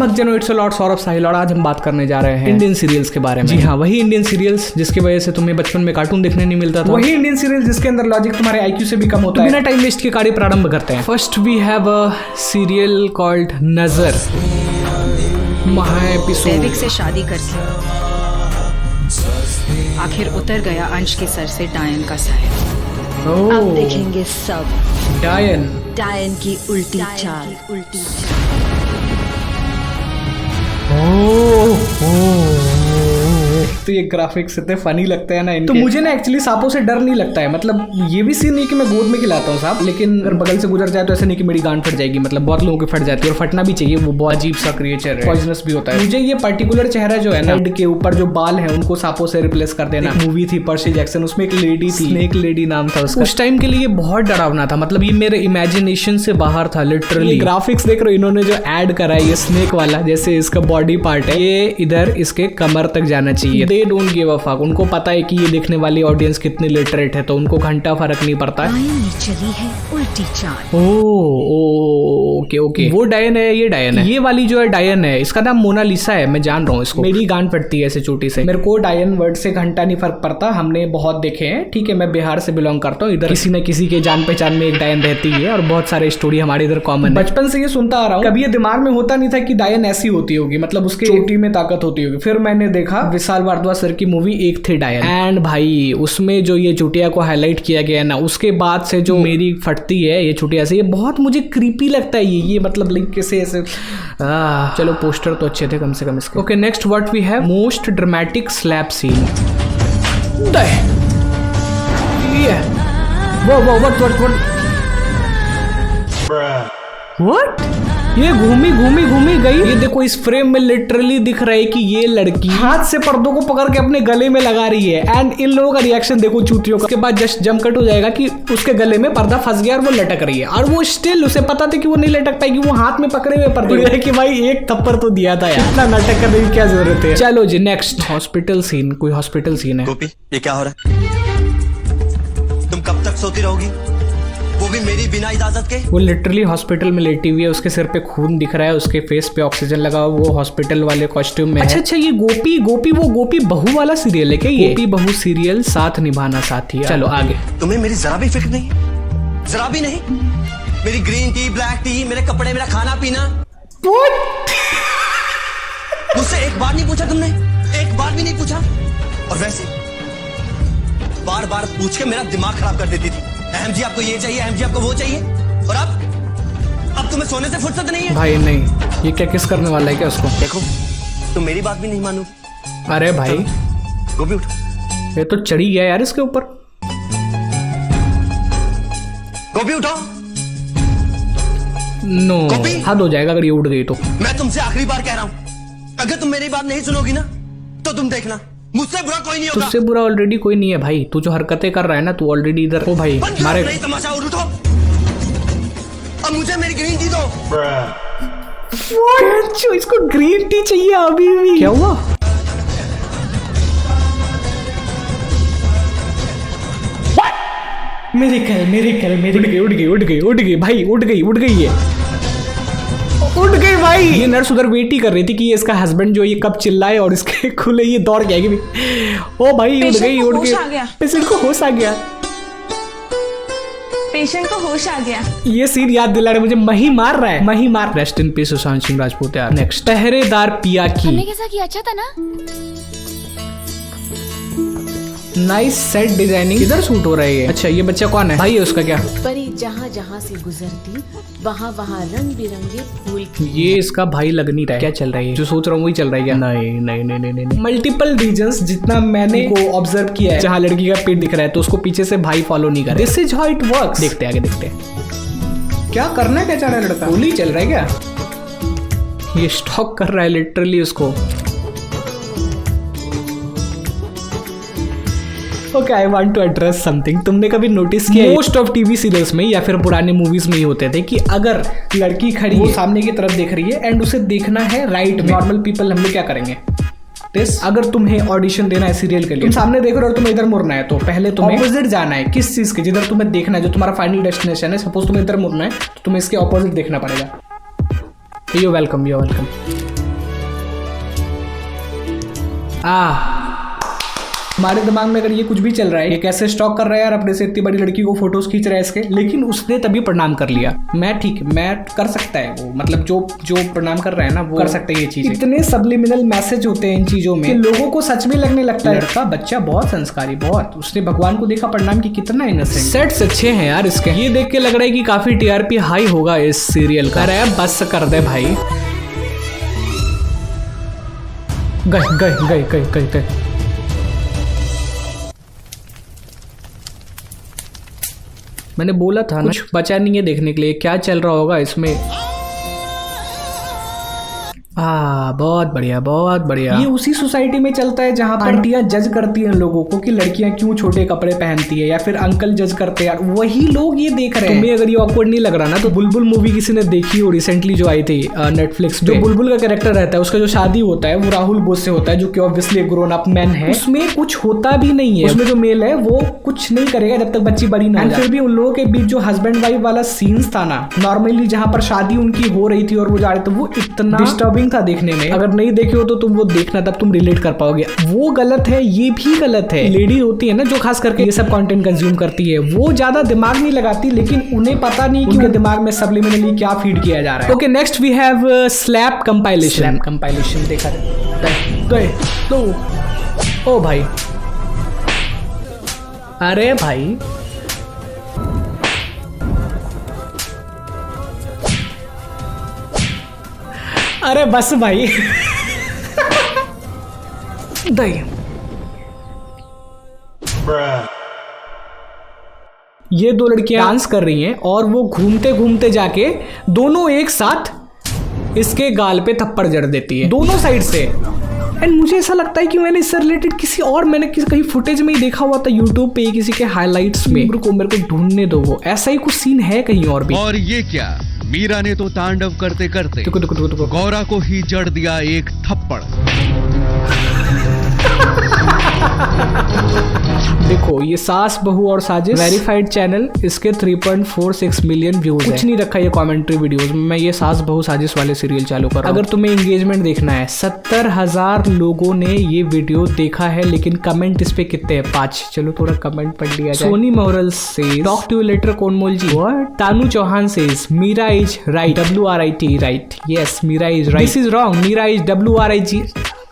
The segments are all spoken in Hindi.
भक्तजनों, इट्स लॉर्ड सौरभ साहिल और आज हम बात करने जा रहे हैं इंडियन सीरियल्स के बारे में। जी हाँ, वही इंडियन सीरियल्स जिसकी वजह से तुम्हें बचपन में कार्टून देखने नहीं मिलता था, वही इंडियन सीरियल जिसके अंदर लॉजिक तुम्हारे IQ से भी कम होता है। बिना टाइम वेस्ट के कार्य प्रारंभ करते हैं। First we have a serial called Nazar. सैविक से शादी करके आखिर उतर गया अंश के सर से डायन का साया। अब देखेंगे सब डायन की उल्टी चाल। तो ये ग्राफिक्स इतने फनी लगते हैं ना इनके। तो मुझे ना एक्चुअली सांपों से डर नहीं लगता है। मतलब ये भी सीन नहीं कि मैं गोद में खिलाता हूँ सांप, लेकिन अगर बगल से गुजर जाए तो ऐसा नहीं कि मेरी गांड फट जाएगी। मतलब बहुत लोगों की फट जाती है और फटना भी चाहिए, वो बहुत अजीब सा क्रिएचर है, पॉइजनस भी होता है। मुझे ये पर्टिकुलर चेहरा जो है ना, हेड के ऊपर जो बाल है उनको सांपों से रिप्लेस कर देना। मूवी थी पर्सी जैक्सन, उसमें एक लेडी थी, स्नेक लेडी नाम था उसका। उस टाइम के लिए बहुत डरावना था। मतलब ये मेरे इमेजिनेशन से बाहर था लिटरली। ग्राफिक्स देख रहे हो इन्होंने जो ऐड करा है, ये स्नेक वाला, जैसे इसका बॉडी पार्ट है ये इधर इसके कमर तक जाना चाहिए। They don't give a fuck. उनको पता है कि ये देखने वाली ऑडियंस कितनी लिटरेट है, तो उनको घंटा फर्क नहीं पड़ता है। चली है उल्टी चाल। ओके वो डायन है, ये डायन है। ये वाली जो है डायन है, इसका नाम मोनालिसा है। मैं जान रहा हूँ इसको, मेरी गांड फटती है ऐसे चोटी से। मेरे को डायन वर्ड से घंटा नहीं फर्क पड़ता, हमने बहुत देखे हैं। ठीक है, मैं बिहार से बिलोंग करता हूँ, इधर किसी न किसी के जान पहचान में एक डायन रहती है और बहुत सारे स्टोरी हमारे इधर कॉमन है। बचपन से ये सुनता आ रहा हूँ, कभी ये दिमाग में होता नहीं था कि डायन ऐसी होती होगी, मतलब उसके चोटी में ताकत होती होगी। फिर मैंने देखा विशाल भारद्वाज सर की मूवी एक थी डायन, एंड भाई उसमें जो ये चुटिया को हाईलाइट किया गया ना, उसके बाद से जो मेरी फटती है ये चुटिया से, ये बहुत मुझे क्रीपी लगता है। ये मतलब लाइक कैसे ऐसे। चलो पोस्टर तो अच्छे थे कम से कम इसके। Okay next what we have, most dramatic slap scene. What ये घूमी गई। ये देखो इस फ्रेम में लिटरली दिख रहा है कि ये लड़की हाथ से पर्दों को पकड़ के अपने गले में लगा रही है, एंड इन लोगों का रिएक्शन देखो चूतियों का। उसके बाद जस्ट जंप कट हो जाएगा कि उसके गले में पर्दा फंस गया और वो लटक रही है, और वो स्टिल उसे पता था कि वो नहीं लटक पाएगी, वो हाथ में पकड़े हुए पर्दे कि भाई एक थप्पड़ तो दिया था यार, इतना नाटक करने की क्या जरूरत है। चलो जी नेक्स्ट, हॉस्पिटल सीन। कोई हॉस्पिटल सीन है। गोपी ये क्या हो रहा है? तुम कब तक सोती रहोगी, वो भी मेरी बिना इजाजत के? वो लिटरली हॉस्पिटल में लेटी हुई है, उसके सिर पे खून दिख रहा है, उसके फेस पे ऑक्सीजन लगा हुआ, वो हॉस्पिटल वाले कॉस्ट्यूम में। अच्छा ये गोपी वो गोपी बहू वाला सीरियल है क्या? ये गोपी बहू सीरियल, साथ निभाना साथी। चलो आगे। तुम्हें मेरी जरा भी फिक्र नहीं, जरा भी नहीं? मेरी ग्रीन टी, ब्लैक टी, मेरे कपड़े, मेरा खाना पीना, मुझसे एक बार नहीं पूछा तुमने? एक बार भी नहीं पूछा? और वैसे बार बार पूछ के मेरा दिमाग खराब कर देती थी। अहम जी आपको ये चाहिए, अहम जी आपको वो चाहिए, और अब तुम्हें सोने से फुर्सत नहीं है? भाई नहीं, ये क्या किस करने वाला है क्या उसको? देखो तुम मेरी बात भी नहीं मानो। अरे भाई गोपी उठ, ये तो चढ़ी गया यार इसके ऊपर। गोपी उठो। नो हद हो जाएगा अगर ये उठ गई तो। मैं तुमसे आखिरी बार कह रहा हूं, अगर तुम मेरी बात नहीं सुनोगी ना तो तुम देखना मुझसे बुरा कोई नहीं होगा। तुझसे बुरा ऑलरेडी कोई नहीं है भाई, तू जो हरकतें कर रहा है ना, तू ऑलरेडी इधर। ओ भाई मारे तमाशा, उठो। अब मुझे मेरी ग्रीन टी दो। इसको ग्रीन टी चाहिए अभी भी। क्या हुआ? मेरी कल उठ गई भाई, उठ गई भाई। ये नर्स उधर वेट ही कर रही थी कि ये इसका हस्बैंड जो ये कब चिल्लाए और इसके खुले ये दौड़ के आएगी। ओ भाई उठ गई। पेशेंट को होश आ गया। ये सीन याद दिला रहा है मुझे, मही मार रहा है। Rest in peace Sushant Singh Rajput यार। नेक्स्ट, पहरेदार पिया की। हमने कैसा किया, अच्छा था ना? Nice set designing. इधर शूट हो रहा है ये। अच्छा ये बच्चा कौन है? भाई है उसका क्या? परी जहाँ से गुजरती वहाँ रंग बिरंगे फूल। ये इसका भाई लग नहीं रहा है। क्या चल रहा है? जो सोच रहा हूँ वही चल रहा है क्या? नहीं। मल्टीपल रीजन्स जितना मैंने को ऑब्जर्व किया है, जहाँ लड़की का पेट दिख रहा है तो उसको पीछे से भाई फॉलो नहीं कर रहा। This is how it works. देखते आगे देखते क्या करना है, क्या चाह रहा है लड़का? गोली चल रहा है क्या? ये स्टॉक कर रहा है लिटरली उसको। Okay I want to address something. तुमने कभी नोटिस किया मोस्ट ऑफ टीवी सीरियल्स में या फिर पुराने मूवीज में ही होते थे कि अगर लड़की खड़ी है, सामने की तरफ देख रही है एंड उसे देखना है राइट में। नॉर्मल पीपल हम लोग क्या करेंगे? अगर तुम्हें ऑडिशन देना है सीरियल के लिए, तुम सामने देख रहे हो और तुम्हें इधर मुड़ना है, तो पहले तुम्हें ऑपोजिट जाना है। किस चीज के? जिधर तुम्हें देखना है, जो तुम्हारा फाइनल डेस्टिनेशन है। सपोज तुम्हें इधर मुड़ना है तो तुम्हें इसके ऑपोजिट देखना पड़ेगा। You welcome. हमारे दिमाग में अगर ये कुछ भी चल रहा है, ये कैसे स्टॉक कर रहा है यार अपने से इतनी बड़ी लड़की को, फोटोज खींच रहा है इसके, लेकिन उसने तभी प्रणाम कर लिया। मैं ठीक, मैं कर सकता है वो, मतलब जो प्रणाम कर रहा है ना वो कर सकता है ये चीज। इतने सबलिमिनल मैसेज होते हैं इन चीजों में कि लोगों को सच में लगने लगता है लड़का बच्चा बहुत संस्कारी, बहुत, उसने भगवान को देखा प्रणाम की, कितना इनोसेंट। सेट्स अच्छे हैं यार इसके, ये देख के लग रहा है कि काफी टीआरपी हाई होगा इस सीरियल का। अरे बस कर दे भाई, गए। मैंने बोला था ना कुछ बचा नहीं है देखने के लिए, क्या चल रहा होगा इसमें। बहुत बढ़िया, बहुत बढ़िया। ये उसी सोसाइटी में चलता है जहाँ पर आंटियां जज करती हैं लोगों को कि लड़कियां क्यों छोटे कपड़े पहनती है, या फिर अंकल जज करते हैं, वही लोग ये देख रहे हैं। तुम्हें अगर ये ऑकवर्ड नहीं लग रहा ना, तो बुलबुल मूवी किसी ने देखी हो रिसेंटली जो आई थी नेटफ्लिक्स पे, जो बुलबुल का कैरेक्टर रहता है, उसका जो शादी होता है वो राहुल बोस से होता है, जो कि ऑब्वियसली ग्रोन अप मैन है। उसमें कुछ होता भी नहीं है, उसमें जो मेल है वो कुछ नहीं करेगा जब तक बच्ची बड़ी ना हो जाए। फिर भी उन लोगों के बीच जो हस्बैंड वाइफ वाला सीन्स था ना, नॉर्मली जहाँ पर शादी उनकी हो रही थी और वो जा रहे थे, वो इतना डिस्टर्बिंग था देखने में। अगर नहीं देखे हो तो तुम वो देखना, तब तुम रिलेट कर पाओगे। वो गलत है, ये भी गलत है। लेडी होती है ना जो खास करके ये सब कंटेंट कंज्यूम करती है, वो ज्यादा दिमाग नहीं लगाती, लेकिन उन्हें पता नहीं कि उनके दिमाग में सबलिमिनली क्या फीड किया जा रहा है। Okay, next we have slap compilation. Compilation देखा तो ओ भाई, अरे भाई अरे बस भाई दही। ये दो लड़कियां डांस कर रही हैं और वो घूमते घूमते जाके दोनों एक साथ इसके गाल पे थप्पड़ जड़ देती है दोनों साइड से। एंड मुझे ऐसा लगता है कि मैंने इससे रिलेटेड किसी और, मैंने कहीं फुटेज में ही देखा हुआ था यूट्यूब पे किसी के हाइलाइट्स में। मेरे को ढूंढने दो, वो ऐसा ही कुछ सीन है कहीं और भी। और ये क्या, मीरा ने तो तांडव करते करते गौरा को ही जड़ दिया एक थप्पड़। देखो ये सास बहू और साजिश वेरीफाइड चैनल, इसके 3.46 मिलियन व्यूज है। कुछ नहीं रखा ये कमेंट्री वीडियोस में। मैं ये सास बहू साजिश वाले सीरियल चालू कर रहा हूं। अगर तुम्हें एंगेजमेंट देखना है, 70,000 लोगों ने ये वीडियो देखा है, लेकिन कमेंट इस पे कितने हैं? 5। चलो थोड़ा कमेंट पढ़ लिया जाए। सोनी मोहरल से टॉक टू यू लेटर कोनमोल जी। तानू चौहान से Meera is right, WRIT right. Yes, Meera is right. This is wrong, Meera is WRIG।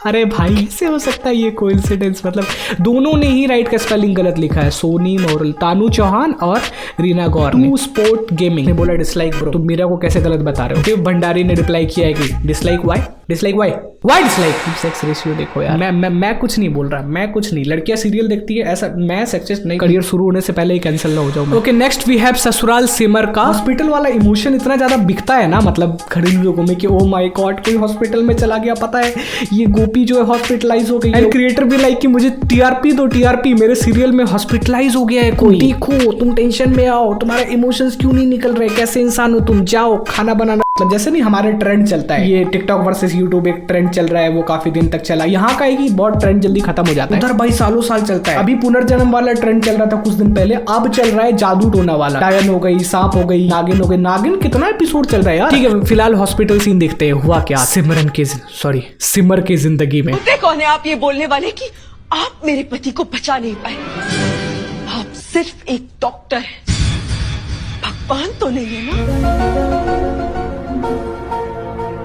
अरे भाई कैसे हो सकता है ये कोइंसिडेंस, मतलब दोनों ने ही राइट का स्पेलिंग गलत लिखा है। सोनी मोरल, तानू चौहान और रीना गौर ने। स्पोर्ट गेमिंग ने बोला डिसलाइक ब्रो। तुम मीरा को कैसे गलत बता रहे हो? देव भंडारी ने रिप्लाई किया है कि dislike why dislike. Sex ratio देखो यार। मैं कुछ नहीं बोल रहा, मैं कुछ नहीं। लड़कियां सीरियल देखती है ऐसा, मैं सक्सेस नहीं, करियर शुरू होने से पहले ही कैंसिल ना हो जाऊं। Okay, next we have Sasural Simar का। हॉस्पिटल वाला इमोशन इतना ज्यादा बिकता है ना, मतलब घरेलू लोगों में कि ओ माय गॉड कोई हॉस्पिटल में चला गया, पता है ये गोपी जो है हॉस्पिटलाइज हो गई। एंड क्रिएटर भी लाइक कि मुझे टीआरपी दो, टीआरपी, मेरे सीरियल में हॉस्पिटलाइज हो गया है कोई, देखो तुम टेंशन में आओ, तुम्हारे इमोशंस क्यों नहीं निकल रहे, कैसे इंसान हो तुम, जाओ खाना बनाना। मतलब जैसे नहीं हमारे ट्रेंड चलता है, ये टिकटॉक वर्सेस यूट्यूब एक ट्रेंड चल रहा है, वो काफी दिन तक चला। यहाँ का है कि बहुत ट्रेंड जल्दी खत्म हो जाता है, उधर भाई सालों साल चलता है। अभी पुनर्जन्म वाला ट्रेंड चल रहा था कुछ दिन पहले, अब चल रहा है जादू टोना वाला। डायन हो गई, सांप हो गई, नागिन हो गई। नागिन कितना एपिसोड चल रहा है यार। ठीक है, फिलहाल हॉस्पिटल सीन देखते हैं। हुआ क्या सिमर की जिंदगी में। कौन है आप ये बोलने वाले कि आप मेरे पति को बचा नहीं पाए? आप सिर्फ एक डॉक्टर हैं, भगवान तो नहीं है ना।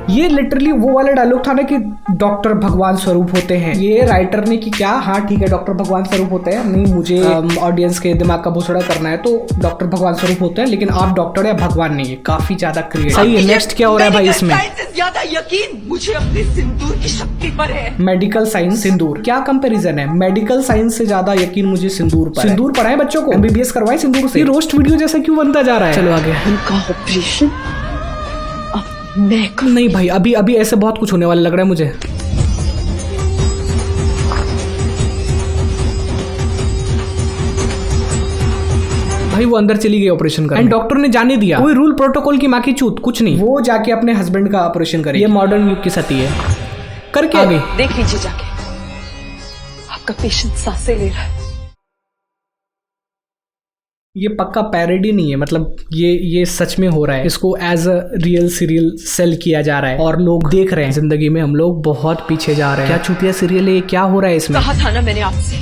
ये लिटरली वो वाला डायलॉग था ना कि डॉक्टर भगवान स्वरूप होते हैं। ये राइटर ने कि क्या, हाँ ठीक है डॉक्टर भगवान स्वरूप होते हैं, नहीं मुझे ऑडियंस के दिमाग का भूसड़ा करना है, तो डॉक्टर भगवान स्वरूप होते हैं, लेकिन आप डॉक्टर या भगवान नहीं है। काफी ज्यादा क्रिएटिव। सही है। नेक्स्ट क्या हो रहा है भाई इसमें? ज्यादा यकीन मुझे अपने सिंदूर की शक्ति पर है। मेडिकल साइंस सिंदूर, क्या कंपैरिजन है? मेडिकल साइंस से ज्यादा यकीन मुझे सिंदूर पर। सिंदूर पर है बच्चों को, MBBS करवाए सिंदूर से। ये रोस्ट वीडियो जैसा क्यों बनता जा रहा है? चलो आगे। उनका ऑपरेशन नहीं भाई, अभी ऐसे बहुत कुछ होने वाला लग रहा है मुझे। भाई वो अंदर चली गई ऑपरेशन करने, एंड डॉक्टर ने जाने दिया। कोई रूल प्रोटोकॉल की माँ की चूत, कुछ नहीं। वो जाके अपने हस्बैंड का ऑपरेशन करे। ये मॉडर्न युग की सती है। करके आगे देख लीजिए जाके, आपका पेशेंट सांसें ले रहा है। ये पक्का पैरोडी नहीं है, मतलब ये सच में हो रहा है, इसको as a real serial sell किया जा रहा है और लोग देख रहे हैं। जिंदगी में हम लोग बहुत पीछे जा रहे हैं। क्या चूतिया सीरियल है, क्या हो रहा है इसमें? कहा था ना मैंने आपसे,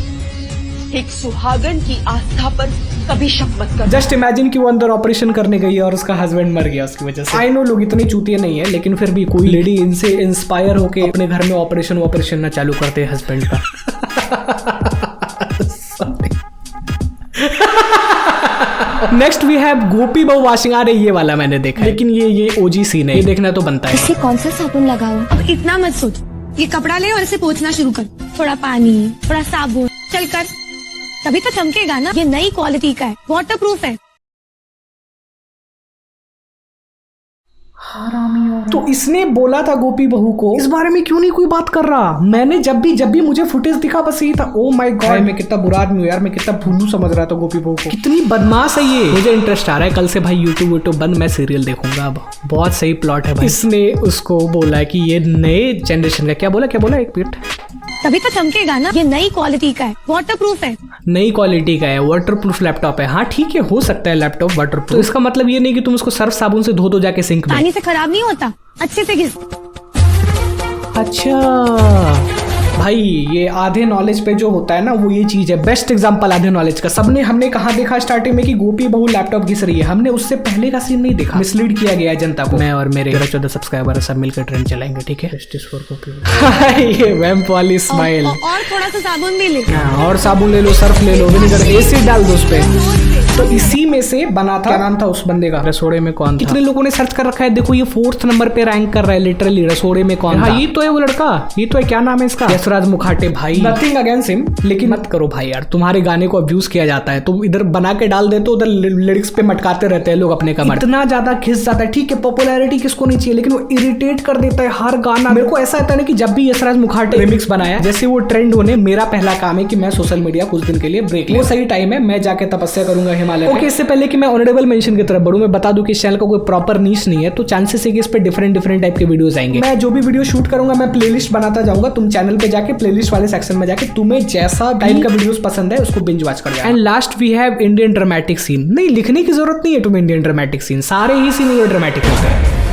एक सुहागन की आस्था पर कभी शक मत कर। जस्ट इमेजिन कि वो अंदर ऑपरेशन करने गई है और उसका हस्बैंड मर गया उसकी वजह से। आई नो लोग इतने चूतिए नहीं है, लेकिन फिर भी कोई लेडी इनसे इंस्पायर होके अपने घर में ऑपरेशन ना चालू करते हस्बैंड का। नेक्स्ट वी हैव गोपी बहू वॉशिंग। अरे ये वाला मैंने देखा, लेकिन ये ओजी सीन है, ये देखना तो बनता है। इससे कौन सा साबुन लगाऊं? अब इतना मत सोच, ये कपड़ा ले और इसे पोंछना शुरू कर। थोड़ा पानी, थोड़ा साबुन, चल कर, तभी तो चमकेगा ना। ये नई क्वालिटी का है, वाटर प्रूफ है। तो इसने बोला था गोपी बहू को, इस बारे में क्यों नहीं कोई बात कर रहा? मैंने जब भी मुझे फुटेज दिखा बस यही था। ओ माय गॉड, मैं कितना बुरा आदमी हूँ यार, मैं कितना भुल्लू समझ रहा था गोपी बहू को। कितनी बदमाश है ये। मुझे इंटरेस्ट आ रहा है, कल से भाई यूट्यूब बंद, मैं सीरियल देखूंगा अब। बहुत सही प्लॉट है भाई। इसने उसको बोला कि ये नए जनरेशन का, क्या बोला एक मिनट, तभी तो चमकेगा ना। ये नई क्वालिटी का है, वाटर प्रूफ है। नई क्वालिटी का है, वाटर प्रूफ लैपटॉप है। हाँ ठीक है, हो सकता है लैपटॉप वाटर प्रूफ। तो इसका मतलब ये नहीं कि तुम उसको सर्फ साबुन से धो दो जाके सिंक में। पानी से खराब नहीं होता, अच्छे से घिस। अच्छा भाई, ये आधे नॉलेज पे जो होता है ना, वो ये चीज है। बेस्ट एग्जांपल आधे नॉलेज का। हमने कहा देखा स्टार्टिंग में कि गोपी बहू लैपटॉप घिस रही है, हमने उससे पहले का सीन नहीं देखा। मिसलीड किया गया है जनता को। मैं और मेरे 14 सब्सक्राइबर सब मिलकर ट्रेंड चलाएंगे, ठीक है? जस्टिस फॉर गोपी। ये वैम्प वाली स्माइल। और थोड़ा सा साबुन भी ले। और साबुन ले लो, सर्फ ले लो, विनेगर, एसिड डाल दो उस पे। तो इसी में से बना था, क्या नाम था उस बंदे का, रसोड़े में कौन था? कितने लोगों ने सर्च कर रखा है, देखो ये 4th नंबर पे रैंक कर रहा है लिटरली, रसोड़े में कौन था। ये तो है वो लड़का, ये तो है, क्या नाम है इसका, यशराज मुखाटे। भाई नथिंग अगेंस्ट हिम, लेकिन मत करो भाई यार, तुम्हारे गाने को अब्यूज किया जाता है, तुम इधर बना के डाल देते हो, उधर लिरिक्स पे मटकाते रहते हैं लोग अपने कमर। इतना ज्यादा खिस जाता है। ठीक है, पॉपुलैरिटी किसको नहीं चाहिए, लेकिन वो इरिटेट कर देता है हर गाना। मेरे को ऐसा आता है ना कि जब भी यशराज मुखाटे रिमिक्स बनाया, जैसे वो ट्रेंड होने, मेरा पहला काम है कि मैं सोशल मीडिया कुछ दिन के लिए ब्रेक ले। वो सही टाइम है, मैं जाके तपस्या करूंगा हिमालय। ओके, इससे पहले कि मैं ऑनरेबल मेंशन की तरफ बढ़ूं, मैं बता दूं कि इस चैनल का कोई प्रॉपर नीश नहीं है, तो चांसेस है कि इस पे डिफरेंट टाइप के वीडियोस आएंगे। मैं जो भी वीडियो शूट करूंगा, मैं प्लेलिस्ट बनाता जाऊंगा। तुम चैनल पे जाके प्लेलिस्ट वाले सेक्शन में जाके तुम्हें जैसा टाइप का वीडियोस पसंद है उसको बिंज वॉच कर जाना। And last we have Indian dramatic scene. नहीं, लिखने की जरूरत नहीं है तुम्हें इंडियन ड्रामेटिक सीन, सारे ही सीन ड्रामेटिक होते हैं।